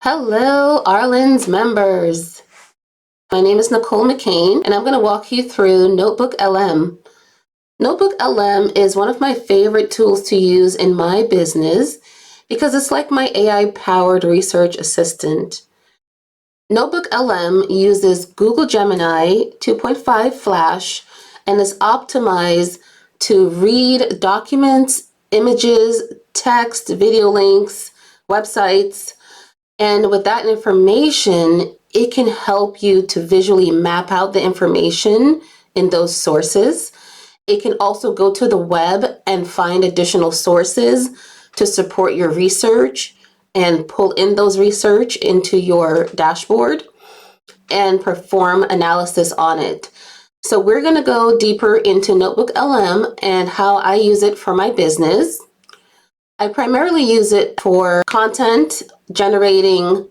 Hello, Arlen's members. My name is Nicole McCain, and I'm going to walk you through NotebookLM. NotebookLM is one of my favorite tools to use in my business because it's like my AI-powered research assistant. NotebookLM uses Google Gemini 2.5 Flash and is optimized to read documents, images, text, video links, websites. And with that information, it can help you to visually map out the information in those sources. It can also go to the web and find additional sources to support your research and pull in those research into your dashboard and perform analysis on it. So we're going to go deeper into NotebookLM and how I use it for my business. I primarily use it for content generating,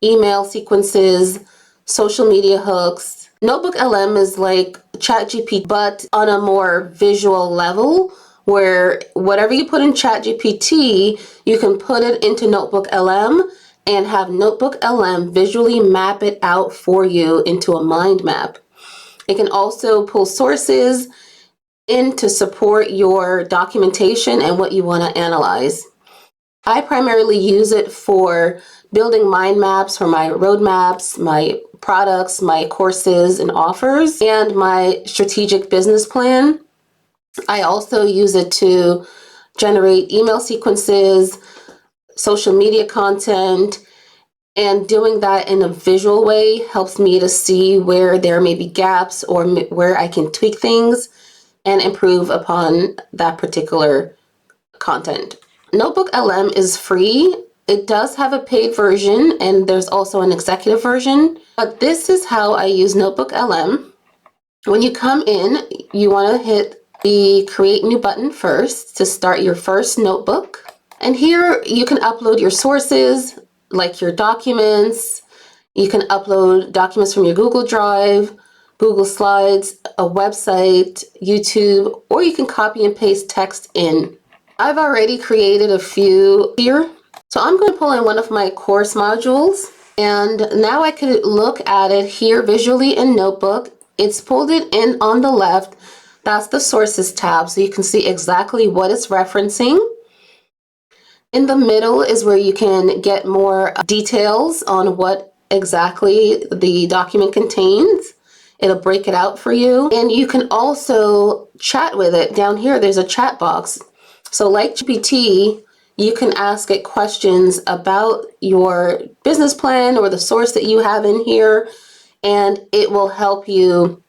email sequences, social media hooks. NotebookLM is like ChatGPT, but on a more visual level, where whatever you put in ChatGPT, you can put it into NotebookLM and have NotebookLM visually map it out for you into a mind map. It can also pull sources in to support your documentation and what you want to analyze. I primarily use it for building mind maps for my roadmaps, my products, my courses and offers, and my strategic business plan. I also use it to generate email sequences, social media content, and doing that in a visual way helps me to see where there may be gaps or where I can tweak things and improve upon that particular content. NotebookLM is free. It does have a paid version, and there's also an executive version. But this is how I use NotebookLM. When you come in, you want to hit the Create New button first to start your first notebook. And here you can upload your sources, like your documents. You can upload documents from your Google Drive, Google Slides, a website, YouTube, or you can copy and paste text in. I've already created a few here. So I'm going to pull in one of my course modules, and now I can look at it here visually in Notebook. It's pulled it in on the left. That's the sources tab, so you can see exactly what it's referencing. In the middle is where you can get more details on what exactly the document contains. It'll break it out for you. And you can also chat with it. Down here, there's a chat box. So like GPT, you can ask it questions about your business plan or the source that you have in here, and it will help you.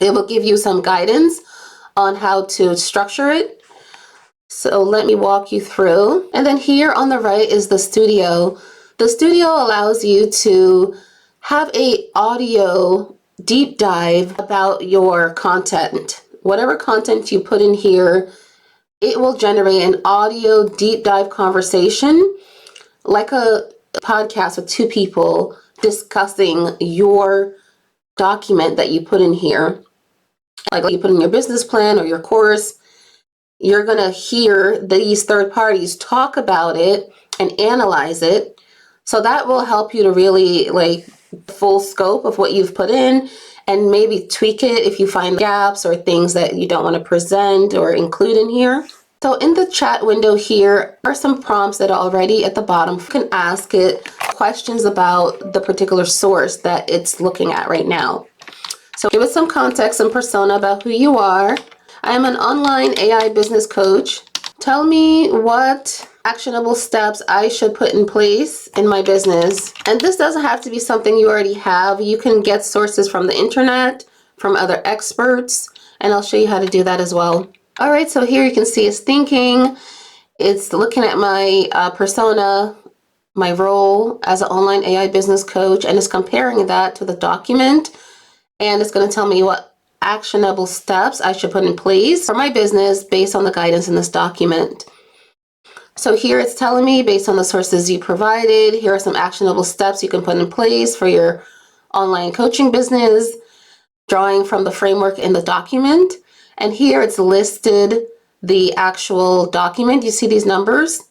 It will give you some guidance on how to structure it. So let me walk you through. And then here on the right is the studio. The studio allows you to have a audio deep dive about your content. Whatever content you put in here, it will generate an audio deep dive conversation, like a podcast with two people discussing your document that you put in here. Like you put in your business plan or your course, you're going to hear these third parties talk about it and analyze it. So that will help you to really like full scope of what you've put in and maybe tweak it if you find gaps or things that you don't want to present or include in here. So in the chat window here are some prompts that are already at the bottom. You can ask it questions about the particular source that it's looking at right now. So give it some context and persona about who you are. I am an online AI business coach. Tell me what actionable steps I should put in place in my business. And this doesn't have to be something you already have. You can get sources from the internet, from other experts, and I'll show you how to do that as well. All right, so here you can see it's thinking. It's looking at my persona, my role as an online AI business coach, and it's comparing that to the document. And it's going to tell me what actionable steps I should put in place for my business based on the guidance in this document. So here it's telling me based on the sources you provided, here are some actionable steps you can put in place for your online coaching business, drawing from the framework in the document. And here it's listed the actual document. You see these numbers?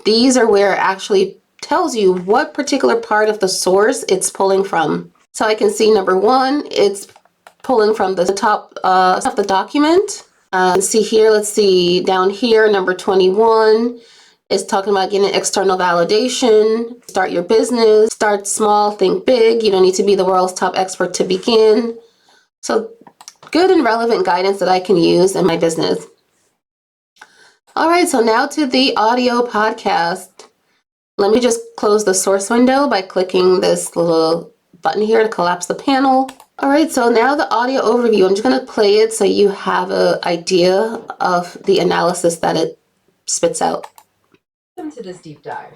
These are where it actually tells you what particular part of the source it's pulling from. So I can see number 1, it's pulling from the top of the document. See here, let's see down here, number 21 is talking about getting external validation, start your business, start small, think big. You don't need to be the world's top expert to begin. So good and relevant guidance that I can use in my business. All right, so now to the audio podcast. Let me just close the source window by clicking this little button here to collapse the panel. All right, so now the audio overview, I'm just going to play it so you have an idea of the analysis that it spits out. Welcome to this deep dive.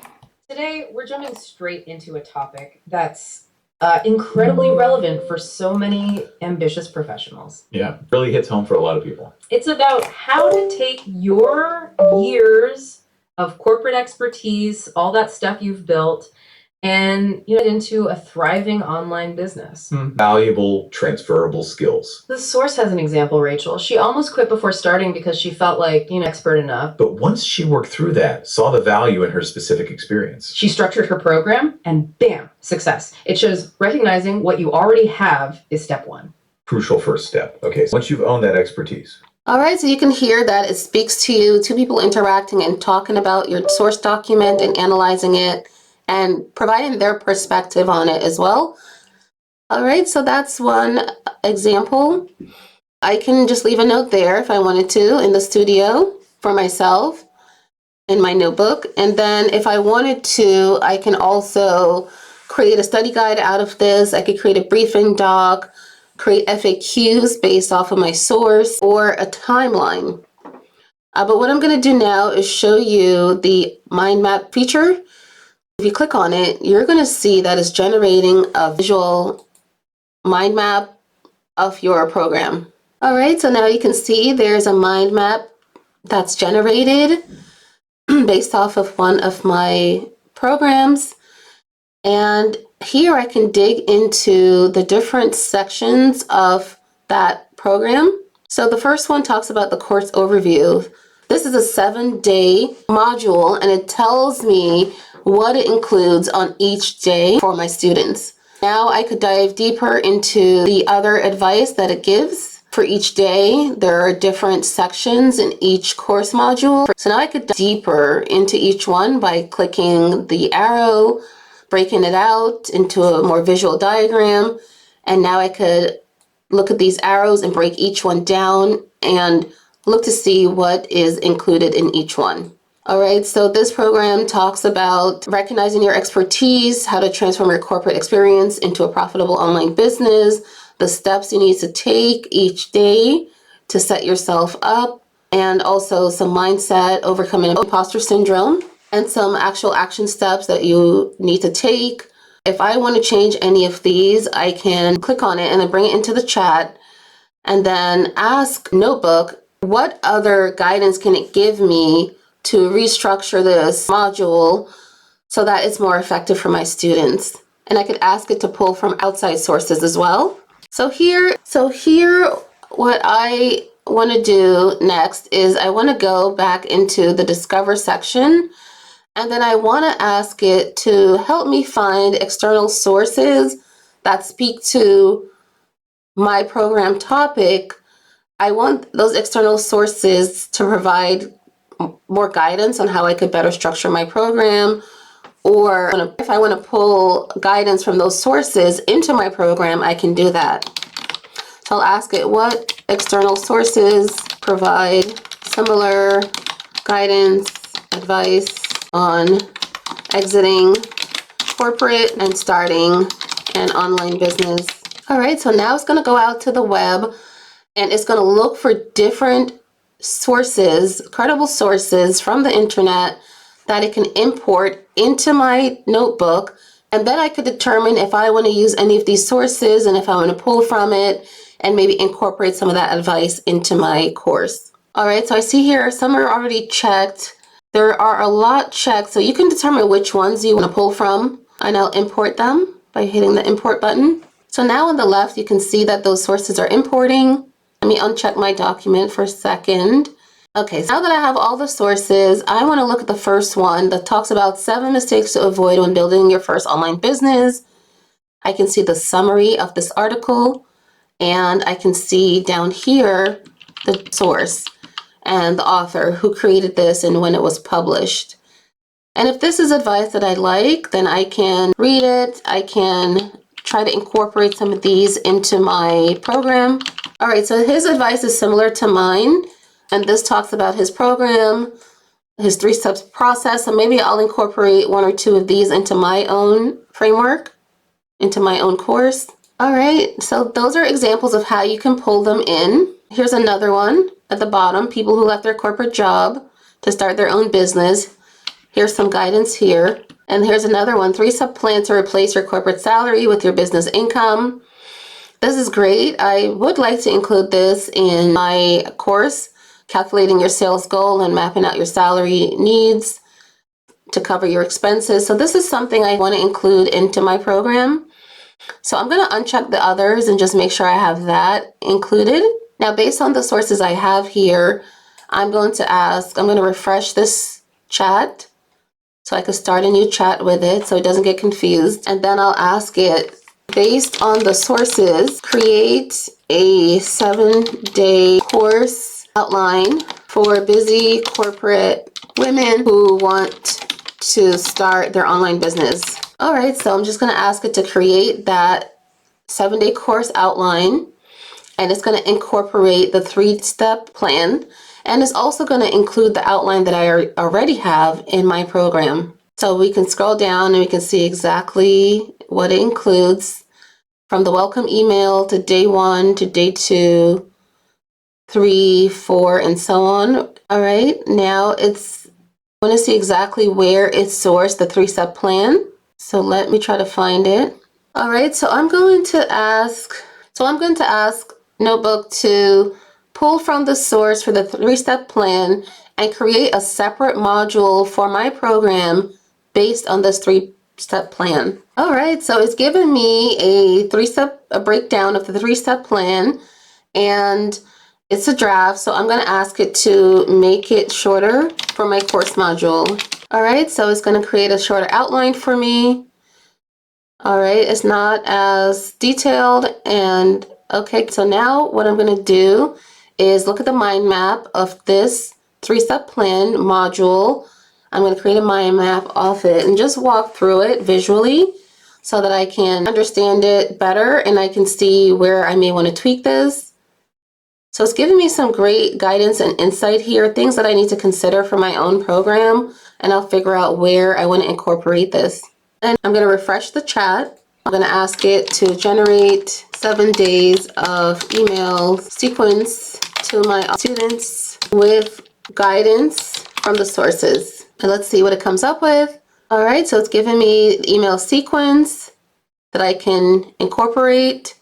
Today, we're jumping straight into a topic that's incredibly relevant for so many ambitious professionals. Yeah, really hits home for a lot of people. It's about how to take your years of corporate expertise, all that stuff you've built, and into a thriving online business. Valuable, transferable skills. The source has an example, Rachel. She almost quit before starting because she felt like, expert enough. But once she worked through that, saw the value in her specific experience. She structured her program and bam, success. It shows recognizing what you already have is step 1. Crucial first step. Okay, so once you've owned that expertise. All right, so you can hear that it speaks to you, 2 people interacting and talking about your source document and analyzing it and providing their perspective on it as well. All right, so that's one example. I can just leave a note there if I wanted to in the studio for myself in my notebook. And then if I wanted to, I can also create a study guide out of this. I could create a briefing doc, create FAQs based off of my source, or a timeline. But what I'm going to do now is show you the Mindmap feature. If you click on it, you're going to see that it's generating a visual mind map of your program. All right, so now you can see there's a mind map that's generated based off of one of my programs. And here I can dig into the different sections of that program. So the first one talks about the course overview. This is a 7-day module, and it tells me what it includes on each day for my students. Now I could dive deeper into the other advice that it gives for each day. There are different sections in each course module. So now I could dive deeper into each one by clicking the arrow, breaking it out into a more visual diagram. And now I could look at these arrows and break each one down and look to see what is included in each one. All right, so this program talks about recognizing your expertise, how to transform your corporate experience into a profitable online business, the steps you need to take each day to set yourself up, and also some mindset, overcoming imposter syndrome, and some actual action steps that you need to take. If I want to change any of these, I can click on it and then bring it into the chat and then ask Notebook, what other guidance can it give me to restructure this module so that it's more effective for my students? And I could ask it to pull from outside sources as well. So here, what I want to do next is I want to go back into the Discover section, and then I want to ask it to help me find external sources that speak to my program topic. I want those external sources to provide more guidance on how I could better structure my program, or if I want to pull guidance from those sources into my program, I can do that. So I'll ask it, what external sources provide similar guidance, advice on exiting corporate and starting an online business. All right, so now it's going to go out to the web and it's going to look for different sources, credible sources from the internet that it can import into my notebook. And then I could determine if I want to use any of these sources and if I want to pull from it and maybe incorporate some of that advice into my course. All right, so I see here some are already checked. There are a lot checked, so you can determine which ones you want to pull from, and I'll import them by hitting the import button. So now on the left, you can see that those sources are importing. Let me uncheck my document for a second. Okay, so now that I have all the sources, I want to look at the first one that talks about 7 mistakes to avoid when building your first online business. I can see the summary of this article, and I can see down here the source and the author who created this and when it was published. And if this is advice that I like, then I can read it. I can try to incorporate some of these into my program. All right, so his advice is similar to mine. And this talks about his program, his 3 steps process. So maybe I'll incorporate 1 or 2 of these into my own framework, into my own course. All right, so those are examples of how you can pull them in. Here's another one at the bottom, people who left their corporate job to start their own business. Here's some guidance here. And here's another one, 3-step plan to replace your corporate salary with your business income. This is great. I would like to include this in my course, calculating your sales goal and mapping out your salary needs to cover your expenses. So this is something I want to include into my program. So I'm going to uncheck the others and just make sure I have that included. Now, based on the sources I have here, I'm going to refresh this chat so I can start a new chat with it so it doesn't get confused. And then I'll ask it, based on the sources, create a 7-day course outline for busy corporate women who want to start their online business. All right, so I'm just going to ask it to create that 7-day course outline, and it's going to incorporate the 3-step plan, and it's also going to include the outline that I already have in my program. So we can scroll down and we can see exactly what it includes, from the welcome email to day 1 to day 2, 3, 4, and so on. All right, now I want to see exactly where it's sourced, the 3-step plan. So let me try to find it. All right, so I'm going to ask Notebook to pull from the source for the 3-step plan and create a separate module for my program based on this 3-step plan. All right, so it's given me a breakdown of the 3-step plan, and it's a draft, so I'm going to ask it to make it shorter for my course module. All right, so it's going to create a shorter outline for me. All right, it's not as detailed. And okay, so now what I'm going to do is look at the mind map of this 3-step plan module. I'm going to create a mind map of it and just walk through it visually so that I can understand it better and I can see where I may want to tweak this. So it's giving me some great guidance and insight here, things that I need to consider for my own program, and I'll figure out where I want to incorporate this. And I'm going to refresh the chat. I'm going to ask it to generate 7 days of email sequence to my students with guidance from the sources. And let's see what it comes up with. All right, so it's giving me the email sequence that I can incorporate.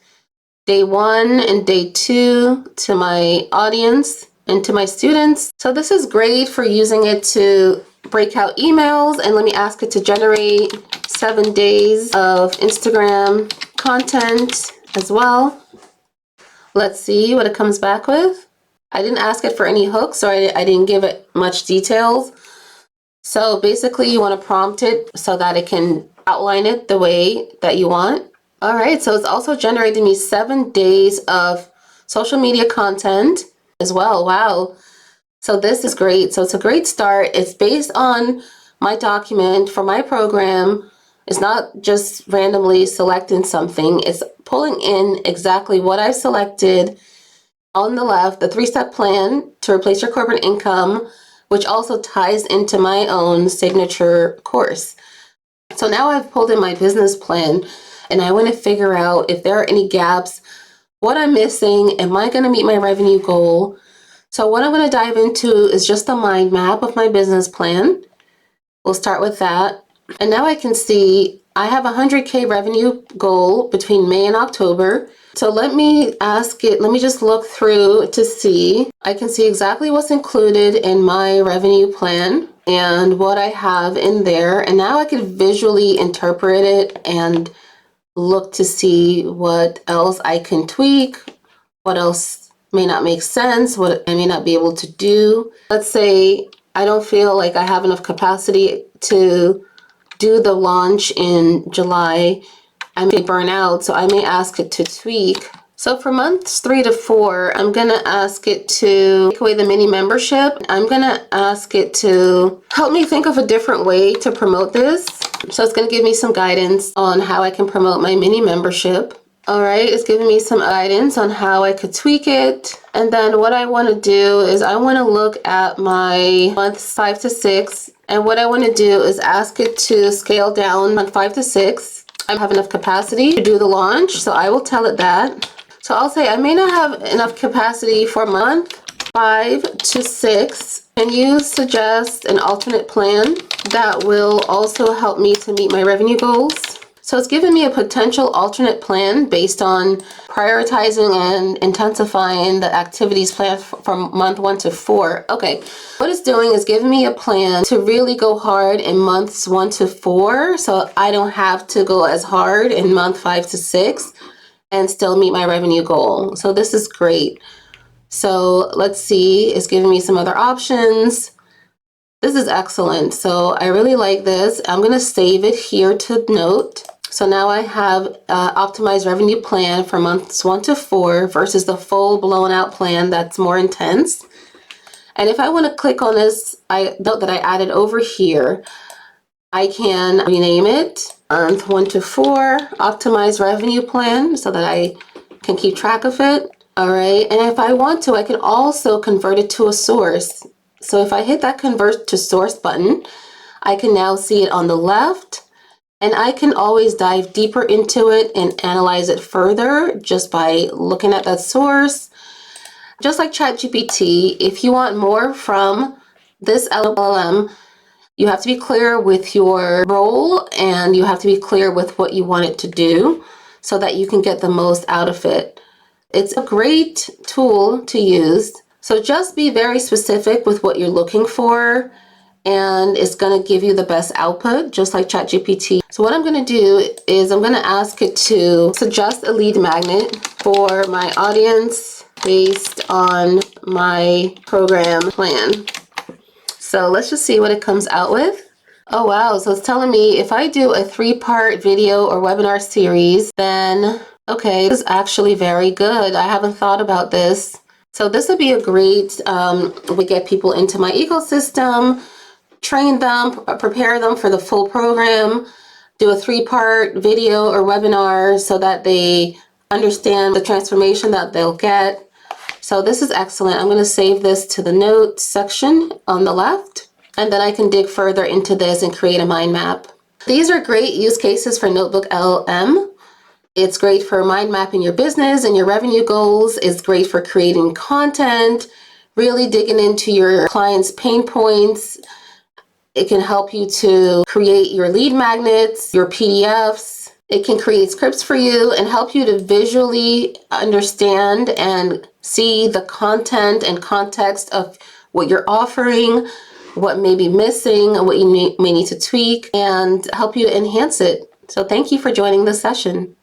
Day 1 and day 2 to my audience and to my students. So this is great for using it to break out emails, and let me ask it to generate 7 days of Instagram content as well. Let's see what it comes back with. I didn't ask it for any hooks, or I didn't give it much details. So basically you want to prompt it so that it can outline it the way that you want. All right, so it's also generating me 7 days of social media content as well. Wow. So this is great. So it's a great start. It's based on my document for my program. It's not just randomly selecting something. It's pulling in exactly what I've selected. On the left, the 3-step plan to replace your corporate income, which also ties into my own signature course. So now I've pulled in my business plan, and I want to figure out if there are any gaps, what I'm missing, am I going to meet my revenue goal? So what I'm going to dive into is just the mind map of my business plan. We'll start with that. And now I can see I have a 100K revenue goal between May and October. So let me just look through to see. I can see exactly what's included in my revenue plan and what I have in there. And now I can visually interpret it and look to see what else I can tweak, what else may not make sense, what I may not be able to do. Let's say I don't feel like I have enough capacity to do the launch in July. I may burn out, so I may ask it to tweak. So for months 3 to 4, I'm gonna ask it to take away the mini membership. I'm gonna ask it to help me think of a different way to promote this. So it's gonna give me some guidance on how I can promote my mini membership. All right, it's giving me some guidance on how I could tweak it. And then what I want to do is I want to look at my months 5 to 6. And what I want to do is ask it to scale down on 5 to 6. I have enough capacity to do the launch, so I will tell it that. So I'll say I may not have enough capacity for month 5 to 6. Can you suggest an alternate plan that will also help me to meet my revenue goals? So it's given me a potential alternate plan based on prioritizing and intensifying the activities planned from month 1 to 4. Okay, what it's doing is giving me a plan to really go hard in months 1 to 4, so I don't have to go as hard in month 5 to 6 and still meet my revenue goal. So this is great. So let's see, it's giving me some other options. This is excellent. So I really like this. I'm going to save it here to note. So now I have optimized revenue plan for months 1 to 4 versus the full blown out plan that's more intense. And if I want to click on this note that I added over here, I can rename it month 1 to 4 optimized revenue plan so that I can keep track of it. All right. And if I want to, I can also convert it to a source. So if I hit that convert to source button, I can now see it on the left. And I can always dive deeper into it and analyze it further just by looking at that source. Just like ChatGPT, if you want more from this LLM, you have to be clear with your role and you have to be clear with what you want it to do so that you can get the most out of it. It's a great tool to use. So just be very specific with what you're looking for, and it's going to give you the best output, just like ChatGPT. So what I'm going to do is I'm going to ask it to suggest a lead magnet for my audience based on my program plan. So let's just see what it comes out with. Oh, wow. So it's telling me if I do a 3-part video or webinar series, then, okay, this is actually very good. I haven't thought about this. So this would be a great way to get people into my ecosystem, train them, prepare them for the full program, do a 3-part video or webinar so that they understand the transformation that they'll get. So this is excellent. I'm going to save this to the notes section on the left, and then I can dig further into this and create a mind map. These are great use cases for NotebookLM. It's great for mind mapping your business and your revenue goals. It's great for creating content, really digging into your clients' pain points. It can help you to create your lead magnets, your PDFs. It can create scripts for you and help you to visually understand and see the content and context of what you're offering, what may be missing, what you may need to tweak, and help you to enhance it. So thank you for joining this session.